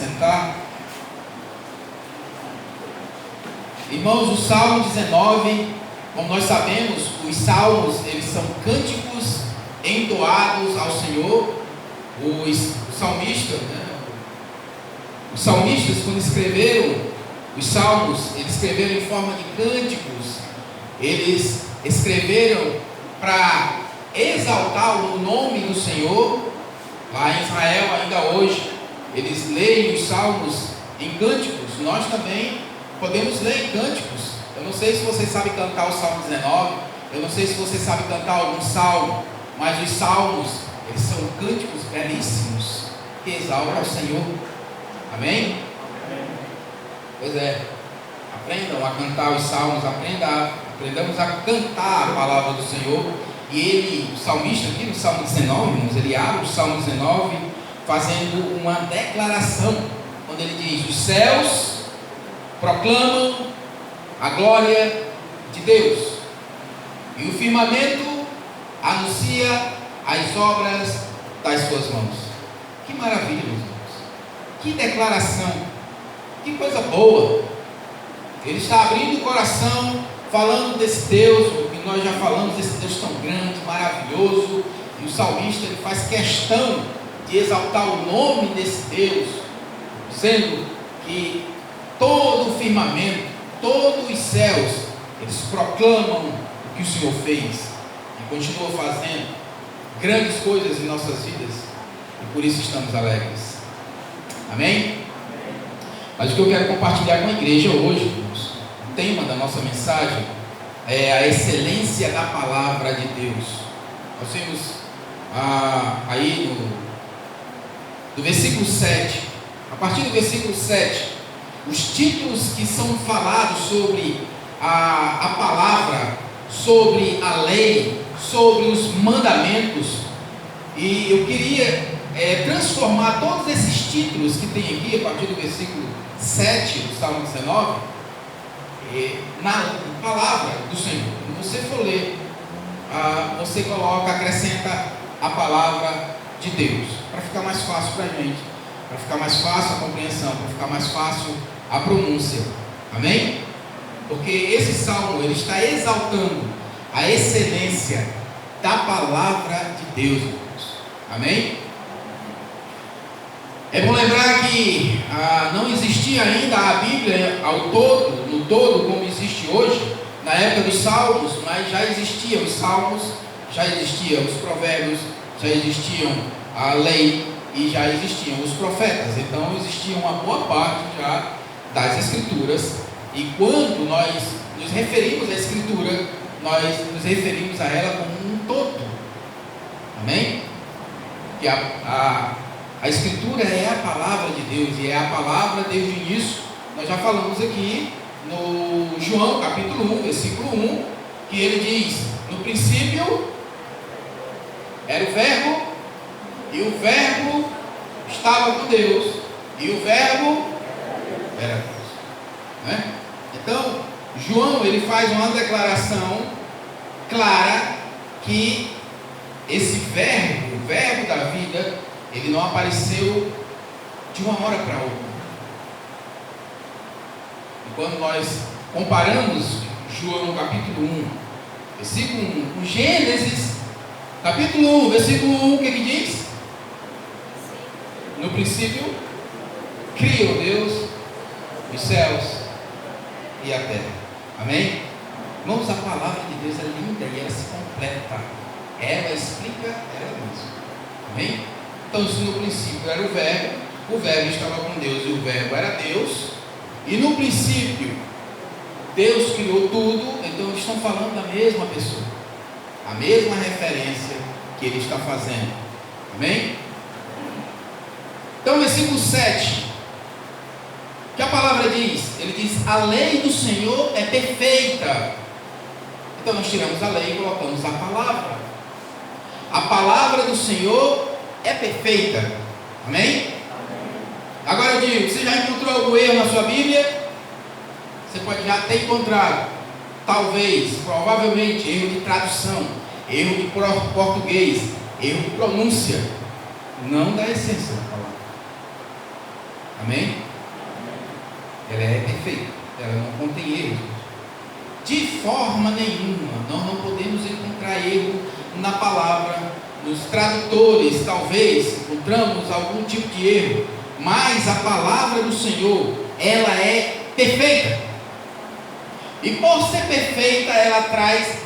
sentar. Irmãos, o Salmo 19, como nós sabemos, os salmos, eles são cânticos entoados ao Senhor. Os salmistas, os salmistas, quando escreveram os salmos, eles escreveram em forma de cânticos. Eles escreveram para exaltar o nome do Senhor. Lá em Israel, ainda hoje, eles leem os salmos em cânticos. Nós também podemos ler em cânticos. Eu não sei se você sabe cantar o Salmo 19, eu não sei se você sabe cantar algum salmo, mas os salmos, eles são cânticos belíssimos que exaltam ao Senhor. Amém? Pois é, aprendam a cantar os salmos, aprendamos a cantar a palavra do Senhor. E ele, o salmista aqui no Salmo 19, irmãos, ele abre o Salmo 19 fazendo uma declaração, quando ele diz: os céus proclamam a glória de Deus, e o firmamento anuncia as obras das suas mãos. Que maravilha, meus irmãos! Que declaração! Que coisa boa! Ele está abrindo o coração, falando desse Deus, o que nós já falamos, desse Deus tão grande, maravilhoso. E o salmista, ele faz questão de exaltar o nome desse Deus, dizendo que todo o firmamento, todos os céus, eles proclamam o que o Senhor fez e continua fazendo grandes coisas em nossas vidas, e por isso estamos alegres. Amém? Mas o que eu quero compartilhar com a igreja hoje, irmãos, o tema da nossa mensagem é a excelência da palavra de Deus. Nós temos aí do versículo 7, a partir do versículo 7, os títulos que são falados sobre a palavra, sobre a lei, sobre os mandamentos. E eu queria transformar todos esses títulos que tem aqui, a partir do versículo 7 do Salmo 19, na palavra do Senhor. Quando você for ler, você coloca, acrescenta a palavra de Deus, para ficar mais fácil para a gente, para ficar mais fácil a compreensão, para ficar mais fácil a pronúncia. Amém? Porque esse salmo, ele está exaltando a excelência da palavra de Deus, irmãos. Amém? É bom lembrar que não existia ainda a Bíblia no todo como existe hoje, na época dos salmos, mas já existiam os salmos, já existiam os provérbios, já existiam a lei e já existiam os profetas. Então existia uma boa parte já das escrituras, e quando nós nos referimos à escritura, nós nos referimos a ela como um todo. Amém? Que a escritura é a palavra de Deus, e é a palavra desde o início. Nós já falamos aqui no João capítulo 1, versículo 1, que ele diz: no princípio era o verbo, e o verbo estava com Deus, e o verbo era Deus. Né? Então, João, ele faz uma declaração clara que esse verbo, o verbo da vida, ele não apareceu de uma hora para outra. E quando nós comparamos João capítulo 1, versículo 1, com Gênesis capítulo 1, versículo 1, o que diz? No princípio criou Deus os céus e a terra. Amém? Irmãos, a palavra de Deus é linda e ela se completa. Ela explica ela mesma. Amém? Então, se no princípio era o verbo estava com Deus e o verbo era Deus, e no princípio Deus criou tudo, então eles estão falando da mesma pessoa, a mesma referência que ele está fazendo. Amém? Então, versículo 7, que a palavra diz, ele diz: a lei do Senhor é perfeita. Então nós tiramos a lei e colocamos a palavra. A palavra do Senhor é perfeita. Amém? Agora eu digo, você já encontrou algum erro na sua Bíblia? Você pode já ter encontrado, talvez, provavelmente, erro de tradução, erro de português, erro de pronúncia, não da essência da palavra. Amém? Ela é perfeita, ela não contém erro. De forma nenhuma, nós não podemos encontrar erro na palavra. Nos tradutores, talvez, encontramos algum tipo de erro, mas a palavra do Senhor, ela é perfeita. E por ser perfeita, ela traz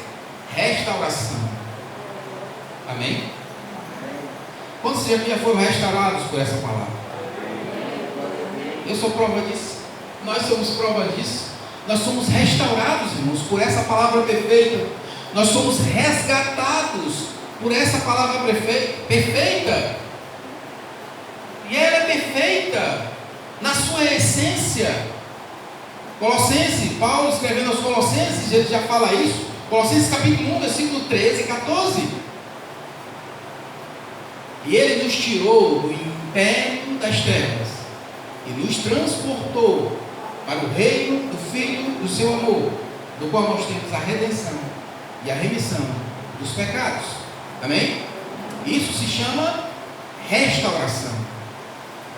restauração. Amém? Quantos já foram restaurados por essa palavra? Eu sou prova disso. Nós somos prova disso. Nós somos restaurados, irmãos, por essa palavra perfeita. Nós somos resgatados por essa palavra perfeita. E ela é perfeita na sua essência. Colossenses, Paulo escrevendo aos Colossenses, ele já fala isso. Colossenses capítulo 1, versículo 13 e 14. E ele nos tirou do império das trevas e nos transportou para o reino do Filho do seu amor, do qual nós temos a redenção e a remissão dos pecados. Amém? Isso se chama restauração,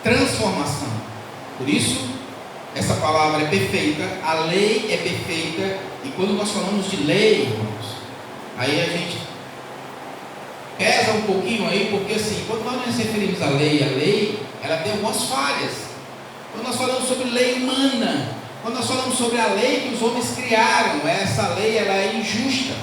transformação. Por isso, essa palavra é perfeita, a lei é perfeita. E quando nós falamos de lei, irmãos, aí a gente pesa um pouquinho aí, porque assim, quando nós nos referimos à lei, ela tem algumas falhas. Quando nós falamos sobre lei humana, quando nós falamos sobre a lei que os homens criaram, essa lei ela é injusta,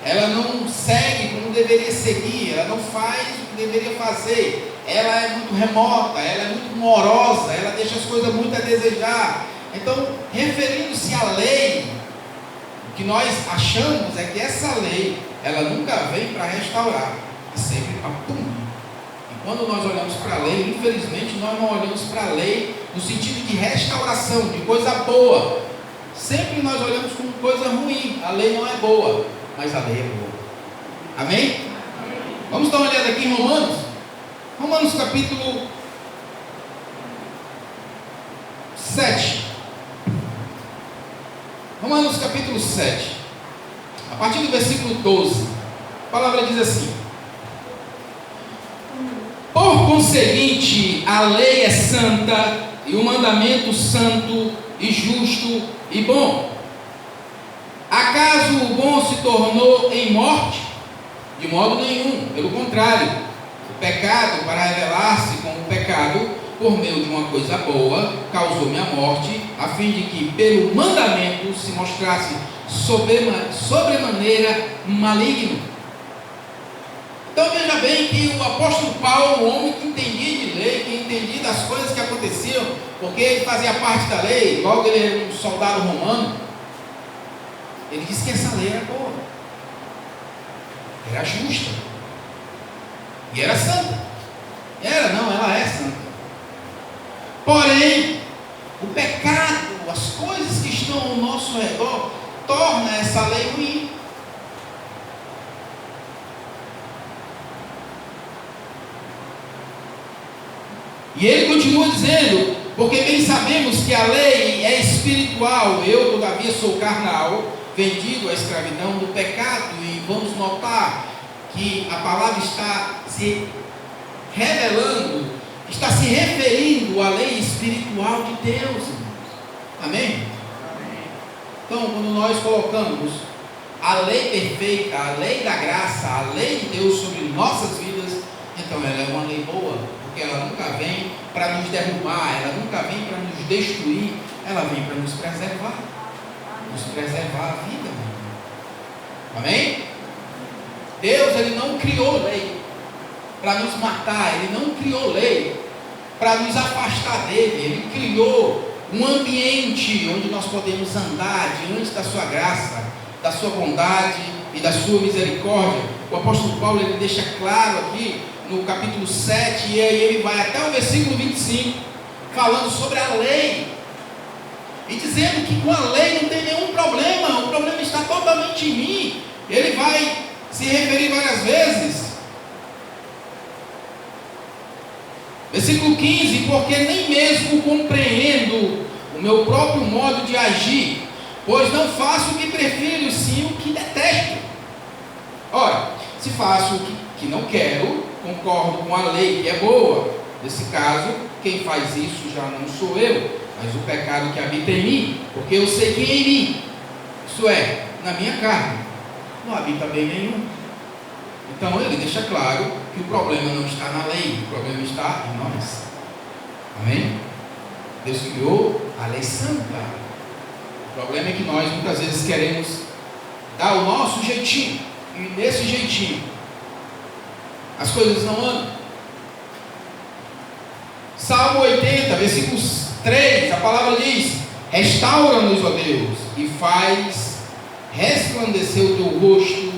ela não segue como deveria seguir, ela não faz o que deveria fazer, ela é muito remota, ela é muito morosa, ela deixa as coisas muito a desejar. Então, referindo-se à lei, o que nós achamos é que essa lei, ela nunca vem para restaurar, e sempre para punir. E quando nós olhamos para a lei, infelizmente nós não olhamos para a lei no sentido de restauração, de coisa boa. Sempre nós olhamos como coisa ruim. A lei não é boa, mas a lei é boa. Amém? Vamos dar uma olhada aqui em Romanos. Romanos capítulo 7. Romanos capítulo 7. A partir do versículo 12. A palavra diz assim: por conseguinte, a lei é santa e o mandamento santo e justo e bom. Acaso o bom se tornou em morte? De modo nenhum, pelo contrário. O pecado, para revelar-se como pecado, por meio de uma coisa boa, causou-me a morte, a fim de que pelo mandamento se mostrasse sobremaneira maligno. Então veja bem que o apóstolo Paulo, o homem que entendia de lei, que entendia das coisas que aconteciam, porque ele fazia parte da lei, logo ele era um soldado romano, ele disse que essa lei era boa, era justa, e era santa. Ela é santa. Porém, o pecado, as coisas que estão ao nosso redor, torna essa lei ruim. E ele continua dizendo: porque bem sabemos que a lei é espiritual, eu todavia sou carnal, vendido à escravidão do pecado. E vamos notar que a palavra está se revelando, está se referindo à lei espiritual de Deus, irmãos. Amém? Então, quando nós colocamos a lei perfeita, a lei da graça, a lei de Deus sobre nossas vidas, então ela é uma lei boa, porque ela nunca vem para nos derrubar, ela nunca vem para nos destruir, ela vem para nos preservar a vida. Amém? Deus, ele não criou lei para nos matar, ele não criou lei para nos afastar dele, ele criou um ambiente onde nós podemos andar diante da sua graça, da sua bondade e da sua misericórdia. O apóstolo Paulo, ele deixa claro aqui no capítulo 7, e aí ele vai até o versículo 25, falando sobre a lei, e dizendo que com a lei não tem nenhum problema, o problema está totalmente em mim. Ele vai se referir várias vezes. Versículo 15: porque nem mesmo compreendo o meu próprio modo de agir, pois não faço o que prefiro, sim o que detesto. Ora, se faço o que não quero, concordo com a lei que é boa. Nesse caso, quem faz isso já não sou eu, mas o pecado que habita em mim, porque eu sei que em mim, isso é, na minha carne, não habita bem nenhum. Então ele deixa claro que o problema não está na lei, o problema está em nós. Amém? Deus criou a lei santa. O problema é que nós muitas vezes queremos dar o nosso jeitinho, e nesse jeitinho as coisas não andam. Salmo 80, versículos 3, a palavra diz: restaura-nos, ó Deus, e faz resplandecer o teu rosto,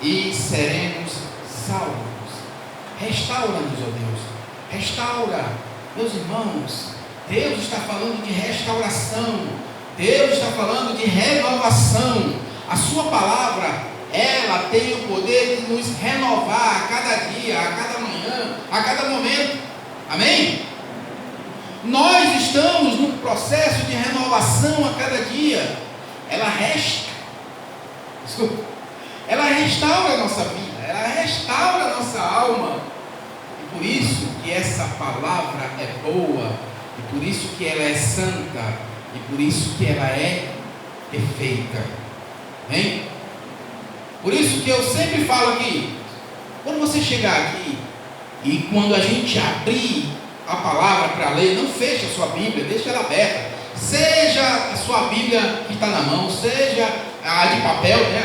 e seremos salvos. Restaura-nos, ó Deus, restaura. Meus irmãos, Deus está falando de restauração, Deus está falando de renovação. A sua palavra, ela tem o poder de nos renovar a cada dia, a cada manhã, a cada momento. Amém? Nós estamos num processo de renovação a cada dia. Ela restaura a nossa vida, ela restaura a nossa alma. E por isso que essa palavra é boa, e por isso que ela é santa, e por isso que ela é perfeita. Amém? Por isso que eu sempre falo aqui, quando você chegar aqui, e quando a gente abrir a palavra para ler, não feche a sua Bíblia, deixa ela aberta. Seja a sua Bíblia que está na mão, seja a de papel, né,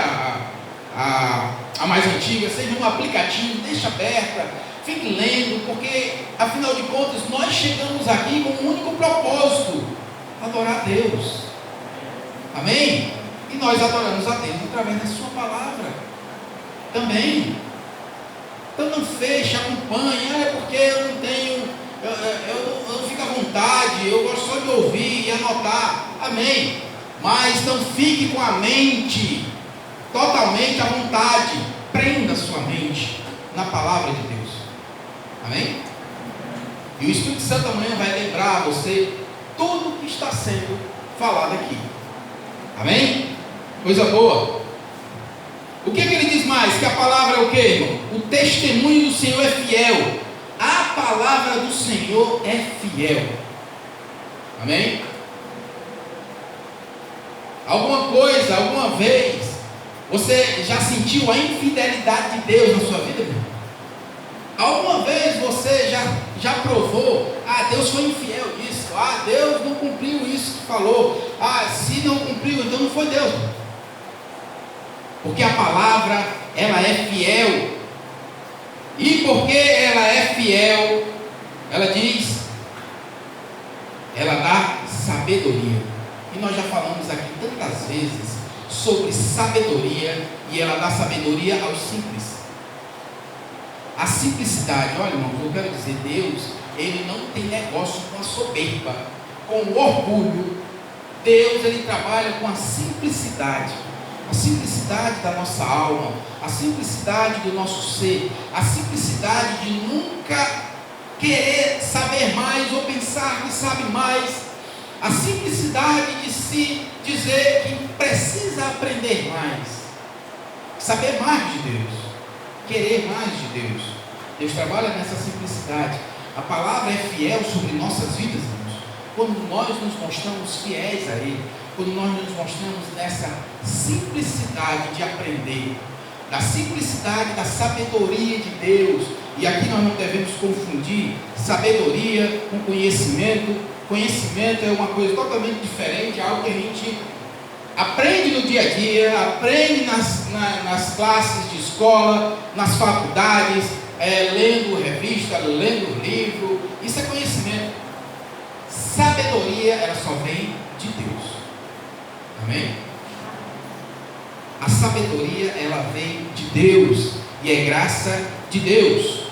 a mais antiga, seja um aplicativo, deixa aberta, fique lendo, porque afinal de contas nós chegamos aqui com um único propósito: adorar a Deus. Amém? E nós adoramos a Deus através da sua palavra também. Então não feche, acompanhe. É porque eu não tenho, eu não fico à vontade, eu gosto só de ouvir e anotar. Amém? Mas não fique com a mente totalmente à vontade. Prenda sua mente na palavra de Deus. Amém? E o Espírito Santo amanhã vai lembrar a você tudo o que está sendo falado aqui. Amém? Coisa boa. O que ele diz mais? Que a palavra é o que, irmão? O testemunho do Senhor é fiel. A palavra do Senhor é fiel. Amém? Alguma coisa, alguma vez, você já sentiu a infidelidade de Deus na sua vida, irmão? Alguma vez você já provou: Deus foi infiel nisso, Deus não cumpriu isso que falou, se não cumpriu, então não foi Deus. Porque a palavra, ela é fiel. E porque ela é fiel, ela diz, ela dá sabedoria. E nós já falamos aqui tantas vezes sobre sabedoria, e ela dá sabedoria aos simples. A simplicidade, olha, irmãos, eu quero dizer, Deus, ele não tem negócio com a soberba, com o orgulho. Deus, ele trabalha com a simplicidade da nossa alma, a simplicidade do nosso ser, a simplicidade de nunca querer saber mais ou pensar que sabe mais, a simplicidade de se dizer que precisa aprender mais, saber mais de Deus, querer mais de Deus. Deus trabalha nessa simplicidade. A palavra é fiel sobre nossas vidas, irmãos, quando nós nos mostramos fiéis a Ele, quando nós nos mostramos nessa simplicidade de aprender, da simplicidade da sabedoria de Deus. E aqui nós não devemos confundir sabedoria com conhecimento. Conhecimento é uma coisa totalmente diferente, algo que a gente aprende no dia a dia, aprende nas classes de escola, nas faculdades, lendo revista, lendo livro. Isso é conhecimento. Sabedoria, ela só vem de Deus. Amém? A sabedoria, ela vem de Deus, e é graça de Deus.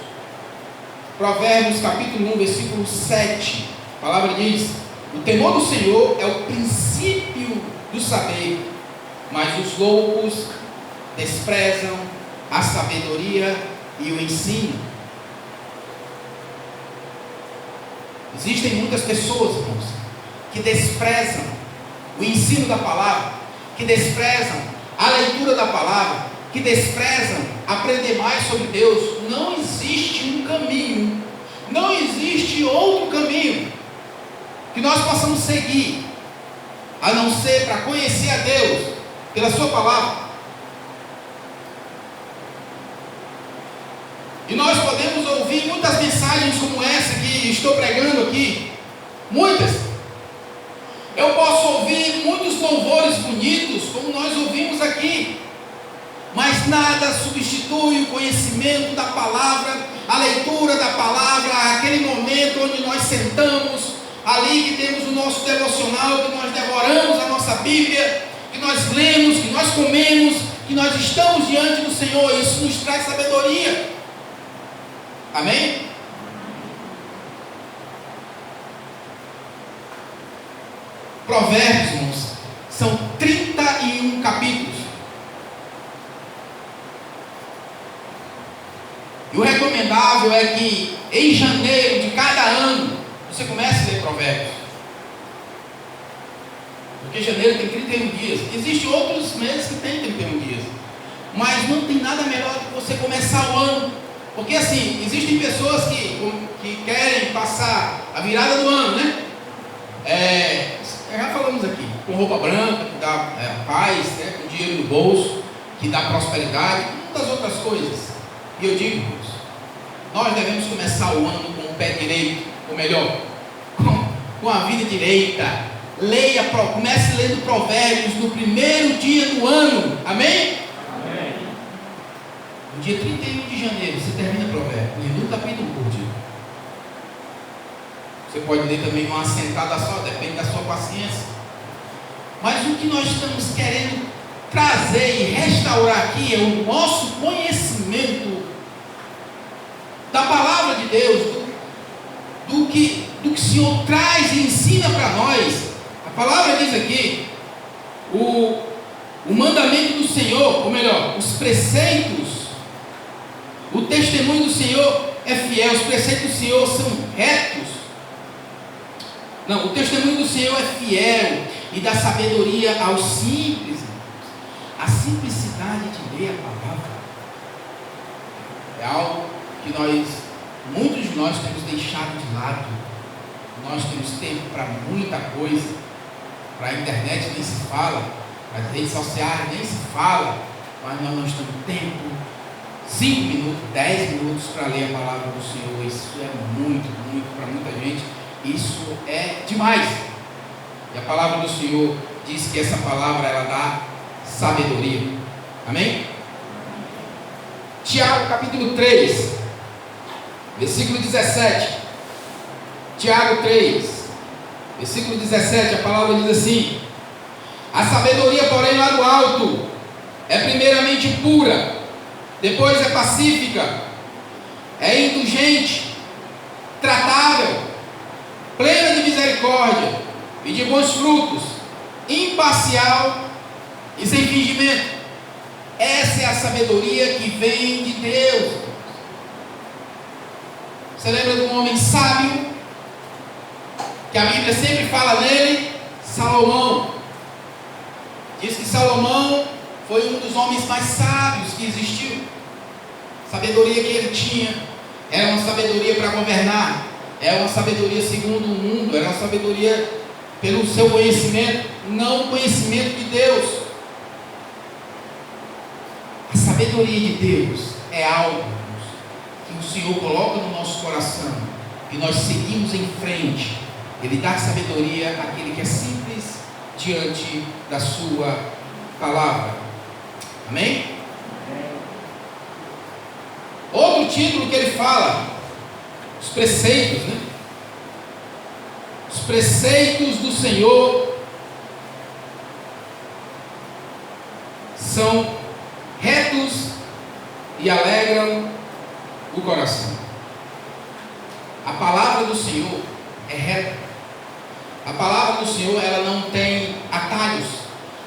Provérbios capítulo 1, versículo 7, a palavra diz: o temor do Senhor é o princípio do saber, mas os loucos desprezam a sabedoria e o ensino. Existem muitas pessoas, irmãos, que desprezam o ensino da palavra, que desprezam a leitura da palavra, que desprezam aprender mais sobre Deus. Não existe um caminho, não existe outro caminho que nós possamos seguir, a não ser para conhecer a Deus pela sua palavra. E nós podemos ouvir muitas mensagens como essa que estou pregando aqui, muitas. Eu posso ouvir muitos louvores bonitos, como nós ouvimos aqui, mas nada substitui o conhecimento da palavra, a leitura da palavra, aquele momento onde nós sentamos, ali que temos o nosso devocional, que nós devoramos a nossa Bíblia, que nós lemos, que nós comemos, que nós estamos diante do Senhor. Isso nos traz sabedoria. Amém? Provérbios, irmãos, são 31 capítulos. E o recomendável é que em janeiro de cada ano você comece a ler Provérbios. Porque janeiro tem 31 dias. Existem outros meses que tem 31 dias. Mas não tem nada melhor do que você começar o ano. Porque assim, existem pessoas que querem passar a virada do ano, né? Já falamos aqui, com roupa branca, que dá paz, né? Com dinheiro no bolso, que dá prosperidade, muitas outras coisas. E eu digo, irmãos, nós devemos começar o ano com o pé direito, ou melhor, com a vida direita. Comece lendo Provérbios no primeiro dia do ano. Amém? No dia 31 de janeiro, você termina Provérbios, lendo um capítulo por dia. Você pode ler também uma sentada só, depende da sua paciência. Mas o que nós estamos querendo trazer e restaurar aqui é o nosso conhecimento da palavra de Deus, do que o Senhor traz e ensina para nós. A palavra diz aqui, o mandamento do Senhor, ou melhor, os preceitos, o testemunho do Senhor é fiel, os preceitos do Senhor são retos. Não, o testemunho do Senhor é fiel e dá sabedoria aos simples. A simplicidade de ler a palavra é algo que muitos de nós temos deixado de lado. Nós temos tempo para muita coisa, para a internet nem se fala, para as redes sociais nem se fala, mas nós não temos tempo, 5 minutos, 10 minutos para ler a palavra do Senhor. Isso é muito para muita gente. Isso é demais. E a palavra do Senhor diz que essa palavra ela dá sabedoria. Amém? Tiago capítulo 3, versículo 17. Tiago 3, versículo 17, a palavra diz assim: a sabedoria, porém, lá do alto é primeiramente pura, depois é pacífica, é indulgente, tratável, plena de misericórdia e de bons frutos, imparcial e sem fingimento. Essa é a sabedoria que vem de Deus. Você lembra de um homem sábio, que a Bíblia sempre fala nele? Salomão. Diz que Salomão foi um dos homens mais sábios que existiu. A sabedoria que ele tinha era uma sabedoria para governar, era uma sabedoria segundo o mundo, era uma sabedoria pelo seu conhecimento, não o conhecimento de Deus. A sabedoria de Deus é algo que o Senhor coloca no nosso coração e nós seguimos em frente. Ele dá sabedoria àquele que é simples diante da sua palavra. Amém? Outro título que ele fala, os preceitos, né? Os preceitos do Senhor são retos e alegram o coração. A palavra do Senhor é reta. A palavra do Senhor, ela não tem atalhos.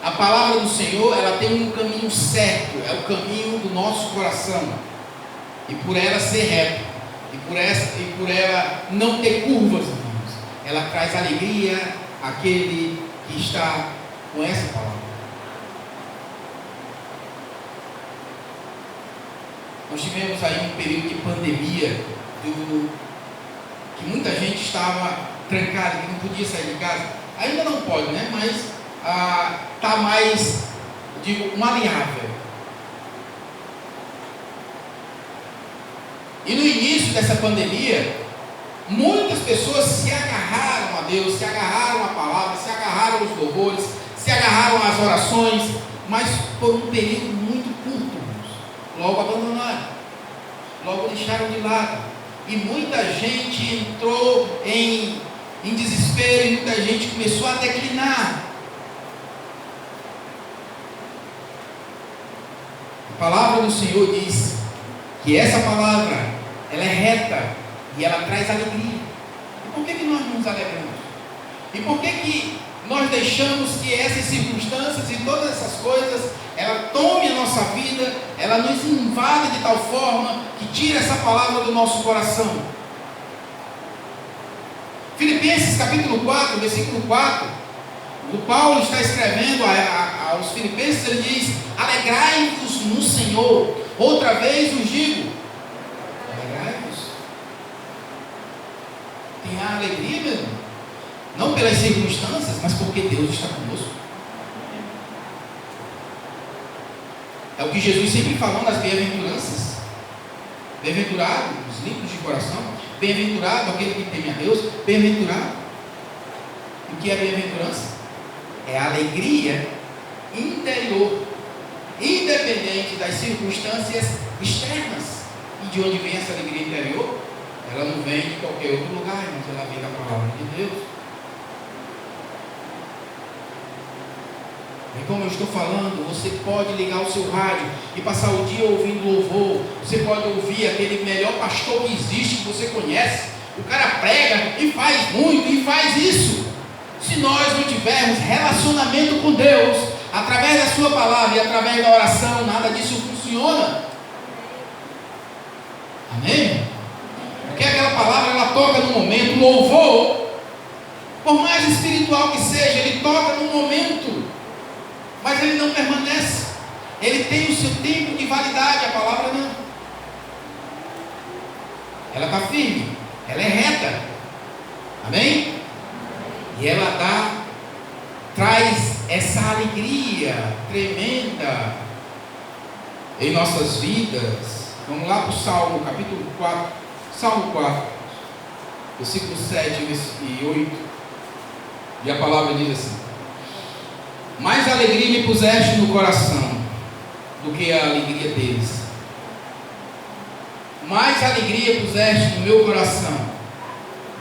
A palavra do Senhor, ela tem um caminho certo, é o caminho do nosso coração. E por ela ser reta, e por ela não ter curvas, irmãos, ela traz alegria àquele que está com essa palavra. Nós tivemos aí um período de pandemia que muita gente estava trancada, que não podia sair de casa. Ainda não pode, né? Mas está mais, digo, maleável. E no início dessa pandemia, muitas pessoas se agarraram a Deus, se agarraram à palavra, se agarraram aos louvores, se agarraram às orações, mas por um período muito curto, logo abandonaram, logo deixaram de lado. E muita gente entrou em desespero, e muita gente começou a declinar. A palavra do Senhor diz que essa palavra, ela é reta e ela traz alegria. E por que nós nos alegramos? E por que nós deixamos que essas circunstâncias e todas essas coisas, ela tome a nossa vida, ela nos invade de tal forma que tira essa palavra do nosso coração? Filipenses capítulo 4, versículo 4, o Paulo está escrevendo aos Filipenses, ele diz: alegrai-vos no Senhor. Outra vez vos digo, alegrai-vos. Tenha alegria, meu irmão. Não pelas circunstâncias, mas porque Deus está conosco. É o que Jesus sempre falou nas bem-aventuranças. Bem-aventurado os limpos de coração, bem-aventurado aquele que teme a Deus, bem-aventurado. O que é bem-aventurança? É a alegria interior, independente das circunstâncias externas. E de onde vem essa alegria interior? Ela não vem de qualquer outro lugar, mas ela vem da palavra de Deus. E como eu estou falando, você pode ligar o seu rádio e passar o dia ouvindo louvor. Você pode ouvir aquele melhor pastor que existe, que você conhece. O cara prega e faz muito, e faz isso. Se nós não tivermos relacionamento com Deus, através da sua palavra e através da oração, nada disso funciona. Amém? Porque aquela palavra, ela toca no momento. O louvor, por mais espiritual que seja, ele toca no momento, mas ele não permanece. Ele tem o seu tempo de validade. A palavra não. Ela está firme, ela é reta. Amém? E ela traz essa alegria tremenda em nossas vidas. Vamos lá para o Salmo, capítulo 4, Salmo 4, versículo 7 e 8. E a palavra diz assim: mais alegria me puseste no coração do que a alegria deles. Mais alegria puseste no meu coração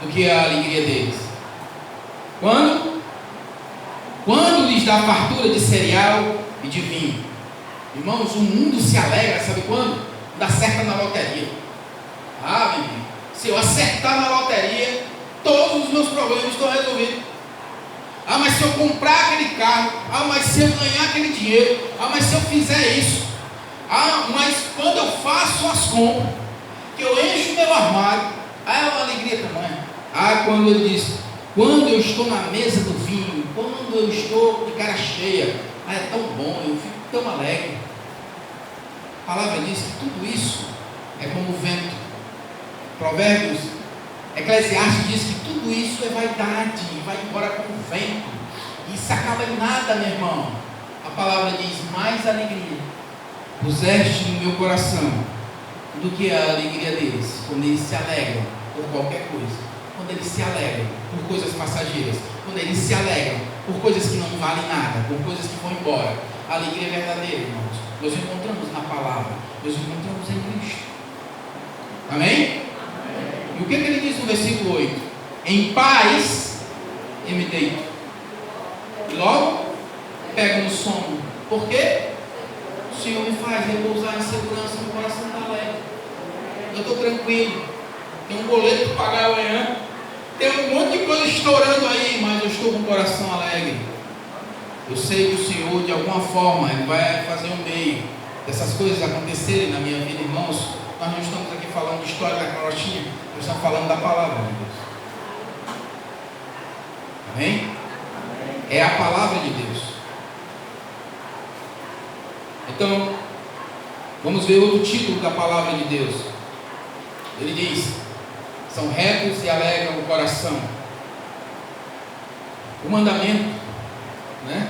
do que a alegria deles. Quando? Quando lhes dá fartura de cereal e de vinho. Irmãos, o mundo se alegra, sabe quando? Quando acerta na loteria. Ah, meu irmão, se eu acertar na loteria, todos os meus problemas estão resolvidos. Ah, mas se eu comprar aquele carro, ah, mas se eu ganhar aquele dinheiro, ah, mas se eu fizer isso, ah, mas quando eu faço as compras, que eu encho o meu armário, ah, é uma alegria tamanha. Ah, quando ele diz: quando eu estou na mesa do vinho, quando eu estou de cara cheia, ah, é tão bom, eu fico tão alegre. A palavra diz que tudo isso é como o vento. Provérbios, Eclesiastes diz que tudo isso é vaidade, vai embora como o vento, e isso acaba em nada, meu irmão. A palavra diz: mais alegria puseste no meu coração do que a alegria deles, quando eles se alegram por qualquer coisa. Quando eles se alegram por coisas passageiras, quando eles se alegram por coisas que não valem nada, por coisas que vão embora. A alegria é verdadeira, irmãos. Nós encontramos na palavra, nós encontramos em Cristo. Amém? E o que ele diz no versículo 8? Em paz eu me deito, e logo pego no sono. Por quê? O Senhor me faz repousar em segurança, meu coração está alegre. Eu estou tranquilo. Tem um boleto para pagar amanhã, tem um monte de coisa estourando aí, mas eu estou com o coração alegre. Eu sei que o Senhor, de alguma forma, Ele vai fazer um meio dessas coisas acontecerem na minha vida, irmãos. Nós não estamos aqui falando de história da carochinha, nós estamos falando da palavra de Deus. Amém? É a palavra de Deus. Então, vamos ver outro título da palavra de Deus. Ele diz: são retos e alegram o coração. O mandamento, né?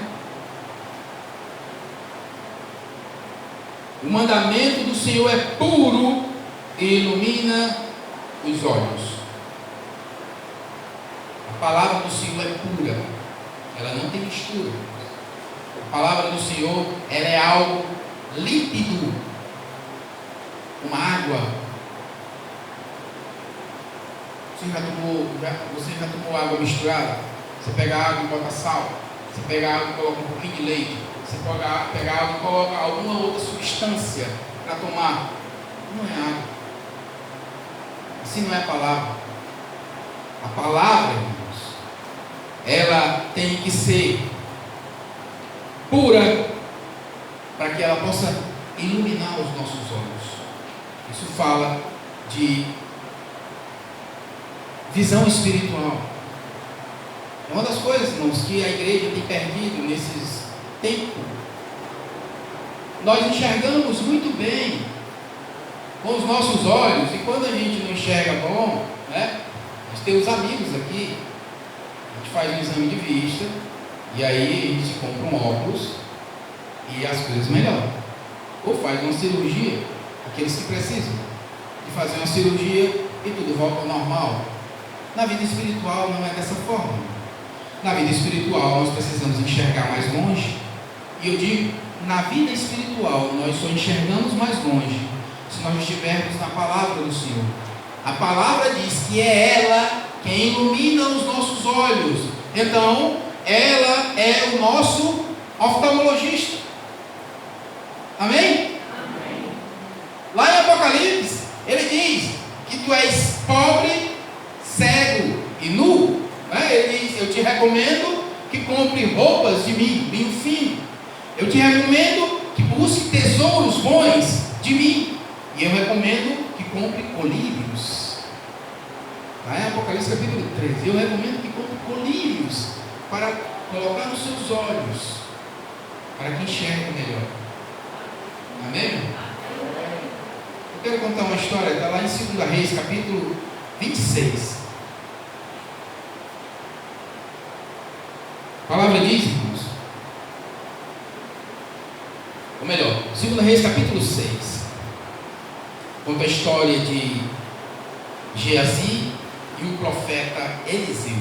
O mandamento do Senhor é puro e ilumina os olhos. A palavra do Senhor é pura, ela não tem mistura. A palavra do Senhor, ela é algo límpido, como água. Você já tomou água misturada? Você pega água e bota sal. Você pega água e coloca um pouquinho de leite. Você pega água e coloca alguma outra substância para tomar. Não é água. Assim não é a palavra. A palavra, irmãos, ela tem que ser pura para que ela possa iluminar os nossos olhos. Isso fala de visão espiritual. É uma das coisas, irmãos, que a igreja tem perdido nesses tempos. Nós enxergamos muito bem com os nossos olhos, e quando a gente não enxerga bom, né? A gente tem os amigos aqui, a gente faz um exame de vista, e aí a gente compra um óculos e as coisas melhoram. Ou faz uma cirurgia, aqueles que precisam de fazer uma cirurgia e tudo volta ao normal. Na vida espiritual não é dessa forma. Na vida espiritual nós precisamos enxergar mais longe. E eu digo, na vida espiritual nós só enxergamos mais longe se nós estivermos na palavra do Senhor. A palavra diz que é ela quem ilumina os nossos olhos. Então, ela é o nosso oftalmologista. Amém? Amém. Lá em Apocalipse, ele diz que tu és pobre, cego e nu. Ele diz, eu te recomendo que compre roupas de mim, vinho fino. Eu te recomendo que busque tesouros bons de mim. E eu recomendo que compre colírios. Lá em Apocalipse capítulo 13. Eu recomendo que compre colírios para colocar nos seus olhos, para que enxergue melhor. Amém? Eu quero contar uma história, está lá em 2 Reis, capítulo 26. A palavra diz, irmãos, ou melhor, 2 Reis, capítulo 6, conta a história de Geazi e o profeta Eliseu.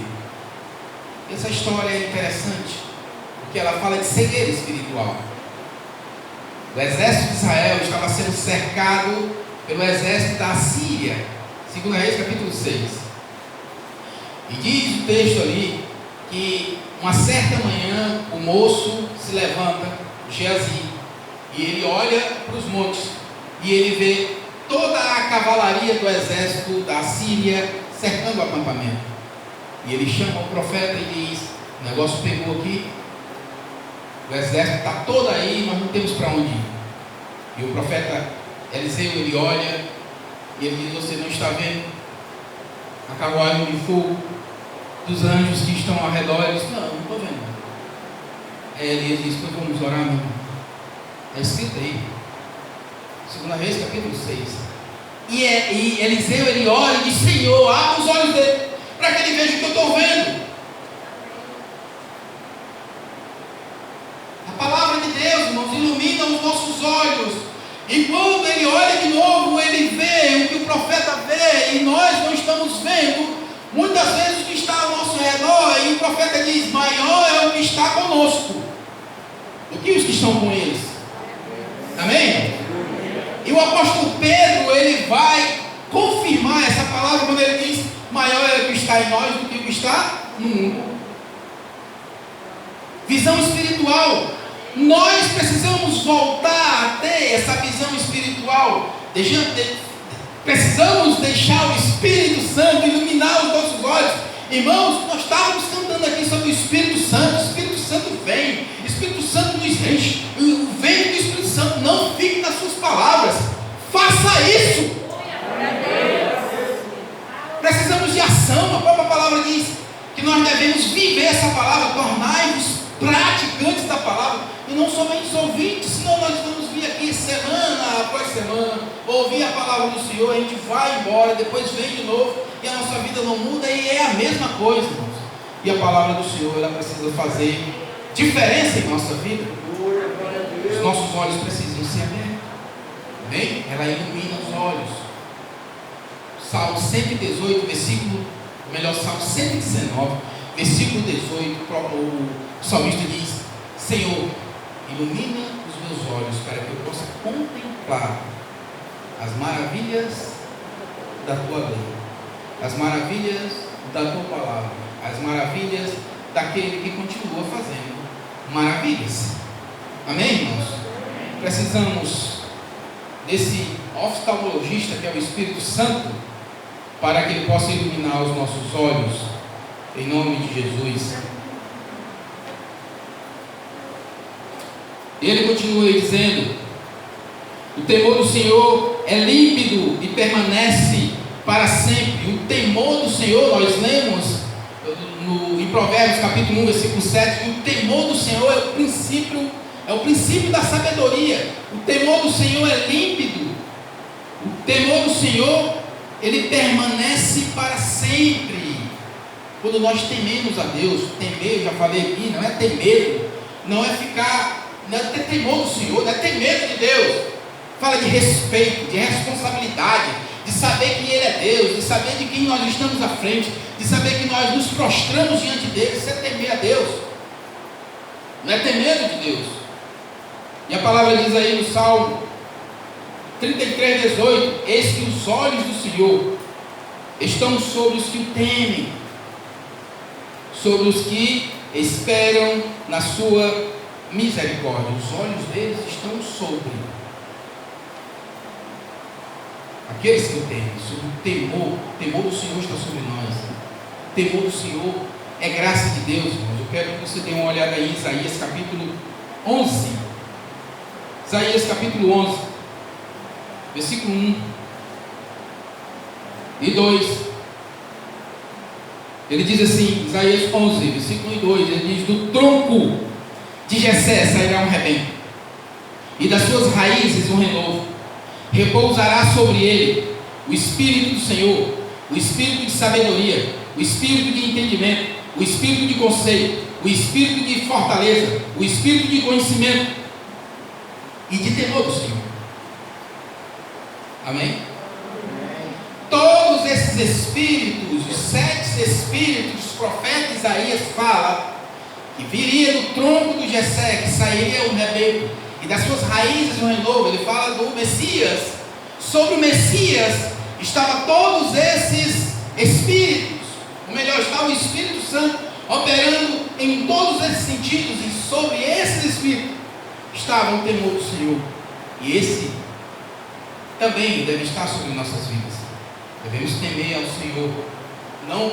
Essa história é interessante, porque ela fala de cegueira espiritual. O exército de Israel estava sendo cercado pelo exército da Síria. 2 Reis capítulo 6. E diz o texto ali que uma certa manhã o moço se levanta, Geazi, e ele olha para os montes e ele vê toda a cavalaria do exército da Síria cercando o acampamento. E ele chama o profeta e diz: o negócio pegou aqui, o exército está todo aí, nós não temos para onde ir. E o profeta Eliseu, ele olha e ele diz: você não está vendo a carruagem de fogo dos anjos que estão ao redor? Ele diz: não estou vendo. Aí Elias diz: pois vamos orar, meu irmão. É escrito aí, 2 Reis capítulo 6. E Eliseu, ele ora e diz: Senhor, abre os olhos dele, para que ele veja o que eu estou vendo. A palavra de Deus, irmãos, ilumina os nossos olhos. E quando ele olha de novo, ele vê o que o profeta vê, e nós não estamos vendo muitas vezes o que está ao nosso redor. E o profeta diz: maior é o que está conosco do que os que estão com eles. Amém? E o apóstolo Pedro, ele vai confirmar essa palavra quando ele diz: maior é o que está em nós do que o que está no mundo. Visão espiritual. Nós precisamos voltar a ter essa visão espiritual. Precisamos deixar o Espírito Santo iluminar os nossos olhos. Irmãos, nós estávamos cantando aqui sobre o Espírito Santo. O Espírito Santo vem, o Espírito Santo nos enche. O vento do Espírito Santo não fique nas suas palavras. Faça isso. Precisamos de ação. A própria palavra diz que nós devemos viver essa palavra, tornar-nos praticantes da palavra. E não somente os ouvintes, senão nós vamos vir aqui semana após semana, ouvir a palavra do Senhor, a gente vai embora, depois vem de novo, e a nossa vida não muda, e é a mesma coisa, irmãos. E a palavra do Senhor, ela precisa fazer diferença em nossa vida. Os nossos olhos precisam ser abertos. Amém? Ela ilumina os olhos. Salmo 118, Salmo 119, versículo 18, o salmista diz: Senhor, ilumina os meus olhos para que eu possa contemplar as maravilhas da tua lei, as maravilhas da tua palavra, as maravilhas daquele que continua fazendo maravilhas. Amém, irmãos? Precisamos desse oftalmologista que é o Espírito Santo, para que ele possa iluminar os nossos olhos, em nome de Jesus. Ele continua dizendo: o temor do Senhor é límpido e permanece para sempre. O temor do Senhor, nós lemos em Provérbios capítulo 1, versículo 7, que o temor do Senhor é o princípio da sabedoria. O temor do Senhor é límpido. O temor do Senhor, ele permanece para sempre. Quando nós tememos a Deus, temer, eu já falei aqui, não é ter medo, não é ter temor do Senhor, não é ter medo de Deus. Fala de respeito, de responsabilidade, de saber que Ele é Deus, de saber de quem nós estamos à frente, de saber que nós nos prostramos diante dEle. Isso é temer a Deus, não é ter medo de Deus. E a palavra diz aí no Salmo 33, 18: eis que os olhos do Senhor estão sobre os que o temem, sobre os que esperam na sua misericórdia. Os olhos deles estão sobre aqueles que o temem, sobre o temor. O temor do Senhor está sobre nós. O temor do Senhor é graça de Deus, irmãos. Eu quero que você dê uma olhada aí em Isaías capítulo 11. Isaías capítulo 11, versículo 1 e 2. Ele diz assim, Isaías 11, versículo 1 e 2, ele diz: do tronco de Jessé sairá um rebento, e das suas raízes um renovo. Repousará sobre ele o Espírito do Senhor, o Espírito de sabedoria, o Espírito de entendimento, o Espírito de conselho, o Espírito de fortaleza, o Espírito de conhecimento e de temor do Senhor. Amém? Todos esses espíritos, os 7 espíritos, os profetas Isaías fala que viria do tronco do Jessé, que sairia um rebento, e das suas raízes um renovo. Ele fala do Messias. Sobre o Messias estavam todos esses espíritos, ou melhor, está o Espírito Santo operando em todos esses sentidos, e sobre esses espíritos estava o temor do Senhor. E esse também deve estar sobre nossas vidas. Devemos temer ao Senhor, não